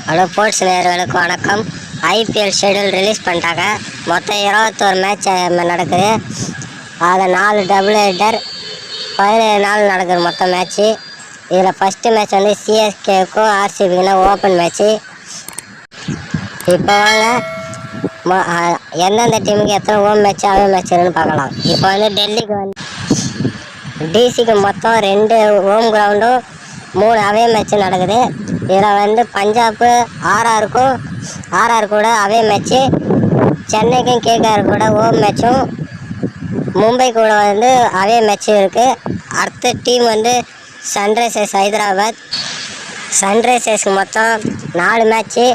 Hello sports நேயர்களுக்கு வணக்கம். IPL schedule release பண்ணிட்டாங்க. மொத்தம் 21 மேட்ச் நடக்குது. அதில் 4 டபுள் ஹெட்டர், 17 நாள் நடக்குது மொத்தம் மேட்ச்சு. இதில் ஃபஸ்ட்டு மேட்ச் வந்து சிஎஸ்கேவுக்கும் ஆர்சிபிக்குன்னா ஓப்பன் மேட்ச்சு. இப்போ வாங்க எந்தெந்த டீமுக்கு எத்தனை ஹோம் மேட்ச்சு அவே மேட்ச் இருக்குன்னு பார்க்கலாம். இப்போ வந்து டெல்லிக்கு வந்து டிசிக்கு மொத்தம் 2 ஹோம் கிரவுண்டும் 3 அவே மேட்ச்சு நடக்குது. இதில் வந்து பஞ்சாப்பு ஆர்ஆர் கூட அவே மேட்ச்சு, சென்னைக்கும் கேகேஆர் கூட ஹோம் மேட்சும், மும்பை கூட வந்து அவே மேட்சும் இருக்குது. அடுத்த டீம் வந்து சன்ரைசர்ஸ் ஹைதராபாத். சன்ரைசர்ஸ்க்கு மொத்தம் 4 மேட்ச்சு.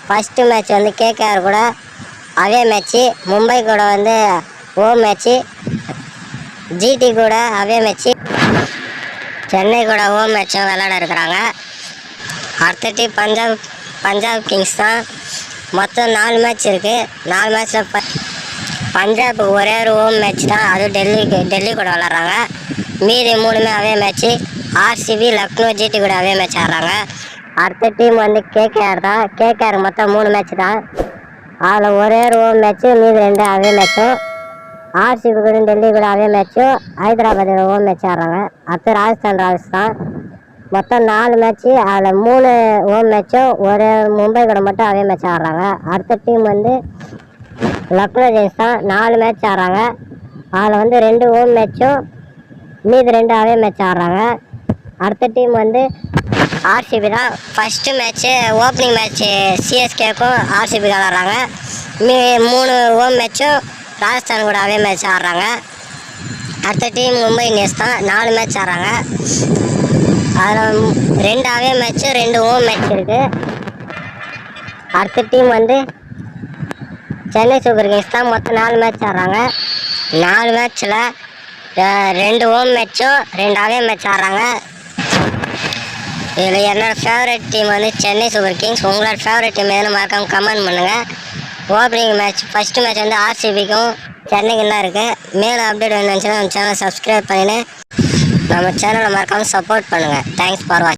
ஃபஸ்ட்டு மேட்ச் வந்து கேகேஆர் கூட அவே மேட்ச்சு, மும்பை கூட வந்து ஹோம் மேட்ச்சு, ஜிடி கூட அவே மேட்ச்சு, சென்னை கூட ஹோம் மேட்சும் விளையாட இருக்கிறாங்க. அடுத்த டீம் பஞ்சாப் கிங்ஸ் தான். மொத்தம் 4 மேட்ச் இருக்குது. 4 மேட்ச்சில் பஞ்சாபுக்கு ஒரே ஒரு ஹோம் மேட்ச் தான், அதுவும் டெல்லி கூட விளாட்றாங்க. மீதி 3மே அவே மேட்ச்சு. ஆர்சிபி, லக்னோ, ஜிடி கூட அவே மேட்ச் ஆடுறாங்க. அடுத்த டீம் வந்து கேகேஆர் தான். கேகேஆர் மொத்தம் 3 மேட்ச் தான். அதில் ஒரே ஒரு ஹோம் மேட்ச்சு, மீதி 2 அவே மேட்சும். ஆர்சிபி கூட டெல்லி கூட அவே மேட்சும், ஹைதராபாத் ஹோம் மேட்ச் ஆடுறாங்க. அடுத்து ராஜஸ்தான் ராயல்ஸ் தான். மொத்தம் 4 மேட்ச்சு. அதில் 3 ஹோம் மேட்சும், ஒரு மும்பை கூட மட்டும் அவே மேட்ச் ஆடுறாங்க. அடுத்த டீம் வந்து லக்னோ ஜெயின்ஸ் தான். 4 மேட்ச் ஆடுறாங்க. அதில் வந்து 2 ஹோம் மேட்சும், மீதி 2 அவே மேட்ச் ஆடுறாங்க. அடுத்த டீம் வந்து ஆர்சிபி தான். ஃபஸ்ட்டு மேட்ச்சு ஓப்பனிங் மேட்ச்சு சிஎஸ்கேக்கும் ஆர்சிபிக்கு விளாட்றாங்க. 3 ஹோம் மேட்சும் ராஜஸ்தான் கூட அவே மேட்ச் ஆடுறாங்க. அடுத்த டீம் மும்பை இந்தியன்ஸ் தான். 4 மேட்ச் ஆடுறாங்க. அதில் 2 அவே மேட்ச்சு, 2 ஹோம் மேட்ச் இருக்குது. அடுத்த டீம் வந்து சென்னை சூப்பர் கிங்ஸ் தான். மொத்தம் 4 மேட்ச் ஆடுறாங்க. 4 மேட்ச்சில் 2 ஹோம் மேட்சும், 2 அவே மேட்ச் ஆடுறாங்க. இதில் என்னோடய ஃபேவரட் டீம் வந்து சென்னை சூப்பர் கிங்ஸ். உங்களோட ஃபேவரட் டீம் எதுன்னு மறக்காம கமெண்ட் பண்ணுங்கள். ஓப்பனிங் மேட்ச் ஃபஸ்ட்டு மேட்ச் வந்து ஆர்சிபிக்கும் சென்னைக்கும் தான் இருக்குது. மேலும் அப்டேட் வேணும்னு நினச்சினா நம்ம சேனலை சப்ஸ்கிரைப் பண்ணிவிட்டு நம்ம சேனலை மறக்காமல் சப்போர்ட் பண்ணுங்கள். தேங்க்ஸ் ஃபார் வாட்சிங்.